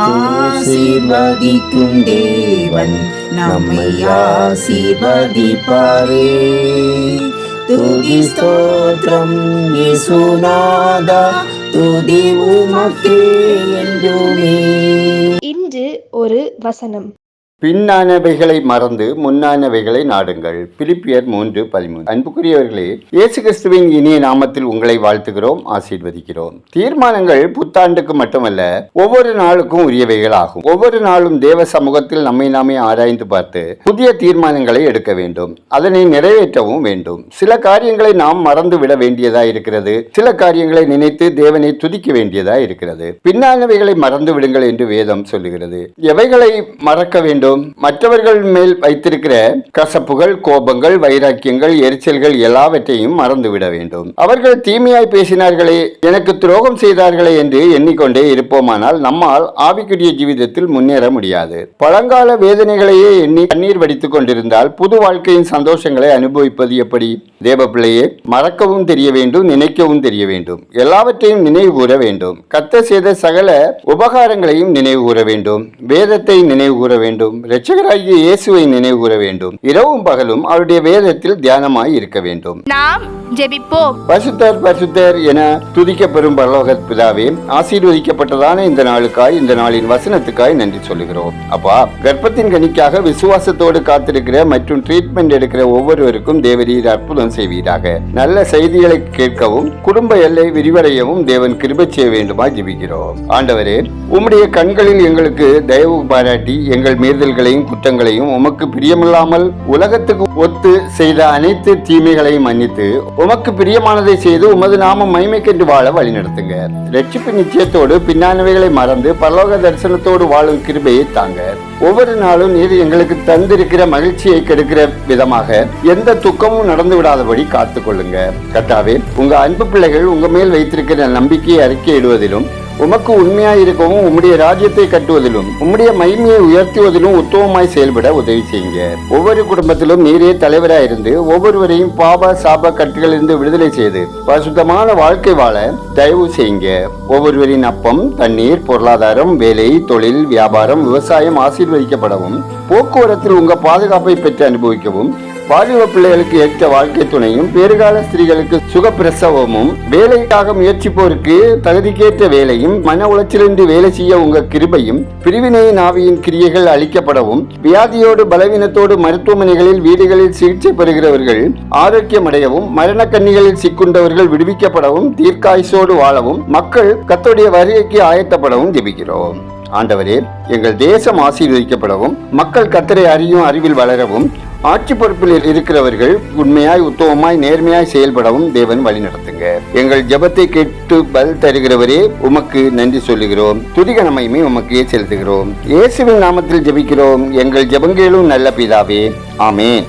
ஆசீர்வதிக்கும் தேவன் நம்மை ஆசீர்வதிப்பாரே. துதி ஸ்தோத்திரம் இயேசுநாதா, துதி உமக்கே என்றுமே. இன்று ஒரு வசனம். பின்னானவைகளை மறந்து முன்னானவைகளை நாடுங்கள். பிலிப்பியர் 3:13. அன்புக்குரியவர்களே, இயேசு கிறிஸ்துவின் இனிய நாமத்தில் உங்களை வாழ்த்துகிறோம், ஆசீர்வதிக்கிறோம். தீர்மானங்கள் புத்தாண்டுக்கு மட்டுமல்ல, ஒவ்வொரு நாளுக்கும் உரியவைகள் ஆகும். ஒவ்வொரு நாளும் தேவ சமூகத்தில் நம்மை நாமே ஆராய்ந்து பார்த்து புதிய தீர்மானங்களை எடுக்க வேண்டும், அதனை நிறைவேற்றவும் வேண்டும். சில காரியங்களை நாம் மறந்து விட வேண்டியதா இருக்கிறது, சில காரியங்களை நினைத்து தேவனை துதிக்க வேண்டியதா இருக்கிறது. பின்னானவைகளை மறந்து விடுங்கள் என்று வேதம் சொல்லுகிறது. எவைகளை மறக்க வேண்டும்? மற்றவர்கள் மேல் வைத்திருக்கிற கசப்புகள், கோபங்கள், வைராக்கியங்கள், எரிச்சல்கள் எல்லாவற்றையும் மறந்துவிட வேண்டும். அவர்கள் தீமையாய் பேசினார்களே, எனக்கு துரோகம் செய்தார்களே என்று எண்ணிக்கொண்டே இருப்போமானால் நம்மால் ஆவிக்குரிய ஜீவிதத்தில் முன்னேற முடியாது. பழங்கால வேதனைகளையே எண்ணி கண்ணீர் வடித்துக் கொண்டிருந்தால் புது வாழ்க்கையின் சந்தோஷங்களை அனுபவிப்பது எப்படி? தேவ பிள்ளையே, மறக்கவும் தெரிய வேண்டும், நினைக்கவும் தெரிய வேண்டும். எல்லாவற்றையும் நினைவு கூற வேண்டும். கர்த்தர் செய்த சகல உபகாரங்களையும் நினைவு கூற வேண்டும். வேதத்தை நினைவு கூற வேண்டும். இரட்சகராகிய இயேசுவை நினைவு கூற வேண்டும். இரவும் பகலும் அவருடைய வேதத்தில் தியானமாய் இருக்க வேண்டும். நாம் ஜெபிப்போம். பரிசுத்தர் பரிசுத்தர் என துதிக்கப்பெறும் பரலோக பிதாவே, ஆசீர்வதிக்கப்பட்டதான இந்த நாளுக்காய், இந்த நாளின் வசனத்துக்காய் நன்றி சொல்லுகிறோம். அப்பா, கர்ப்பத்தின் கனிக்காக விசுவாசத்தோடு காத்திருக்கிற மற்றும் ட்ரீட்மெண்ட் எடுக்கிற ஒவ்வொருவருக்கும் தேவரீர் அற்புதம் செய்வீராக. நல்ல செய்திகளை கேட்கவும் குடும்ப எல்லை விரிவடையவும் தேவன் கிருபை செய்ய வேண்டுமா ஜெபிக்கிறோம். ஆண்டவரே, உம்முடைய கண்களில் எங்களுக்கு தயவு பாராட்டி எங்கள் மீறுதல்களையும் குற்றங்களையும் உமக்கு பிரியமில்லாமல் உலகத்துக்கு ஒத்து செய்த அனைத்து தீமைகளையும் மன்னித்து உமக்கு பிரியமானதை செய்து உமது நாம மகிமைக்கென்று வாழ வழிநடத்துங்க. ரட்சிப்பு நிச்சயத்தோடு பின்னானவைகளை மறந்து பரலோக தரிசனத்தோடு வாழும் கிருபையை தாங்க. ஒவ்வொரு நாளும் நீர் எங்களுக்கு தந்திருக்கிற மகிழ்ச்சியை கெடுக்கிற விதமாக எந்த துக்கமும் நடந்து விடாதபடி காத்து கொள்ளுங்க. கர்த்தாவே, உங்க அன்பு பிள்ளைகள் உங்க மேல் வைத்திருக்கிற நம்பிக்கையை அறிக்கையிடுவதிலும் உமக்கு உண்மையாய் இருக்கவும் உம்முடைய ராஜ்யத்தை கட்டுவதிலும் உம்முடைய மகிமையை உயர்த்துவதிலும் உத்தமமாய் செயல்பட உதவி செய்யுங்க. ஒவ்வொரு குடும்பத்திலும் நீரே தலைவராயிருந்து ஒவ்வொருவரையும் பாப சாப கட்டுகளிலிருந்து விடுதலை செய்து பரிசுத்தமான வாழ்க்கை வாழ தயவு செய்யுங்க. ஒவ்வொருவரின் அப்பம், தண்ணீர், பொருளாதாரம், வேலை, தொழில், வியாபாரம், விவசாயம் ஆசீர்வதிக்கப்படவும், போக்குவரத்தில் உங்க பாதுகாப்பை பெற்று அனுபவிக்கவும், வாலிப பிள்ளைகளுக்கு ஏற்ற வாழ்க்கை துணையும், பேறுகால ஸ்திரீகளுக்கு சுகப்பிரசவமும், வேலைக்காக முயற்சிப்போருக்கு தகுதிக்கேற்ற வேலையும், மன உளைச்சலின்றி வேலை செய்ய உங்க கிருபையும், பிரிவினையின் ஆவியின் கிரியைகள் அளிக்கப்படவும், வியாதியோடு பலவீனத்தோடு மருத்துவமனைகளில் வீடுகளில் சிகிச்சை பெறுகிறவர்கள் ஆரோக்கியமடையவும், மரண கண்ணிகளில் சிக்குண்டவர்கள் விடுவிக்கப்படவும், தீர்க்காயுசோடு வாழவும், மக்கள் கர்த்தருடைய வருகைக்கு ஆயத்தப்படவும் ஜெபிக்கிறோம். ஆண்டவரே, எங்கள் தேசம் ஆசீர்வதிக்கப்படவும், மக்கள் கர்த்தரை அறியும் அறிவில் வளரவும், ஆட்சி பொறுப்பில் இருக்கிறவர்கள் உண்மையாய் உத்தமமாய் நேர்மையாய் செயல்படவும் தேவன் வழி நடத்துங்க. எங்கள் ஜெபத்தை கேட்டு பதில் தருகிறவரே, உமக்கு நன்றி சொல்லுகிறோம். துதிக நன்மையுமே உமக்கே செலுத்துகிறோம். இயேசுவின் நாமத்தில் ஜெபிக்கிறோம் எங்கள் ஜெபங்களும் நல்ல பிதாவே, ஆமென்.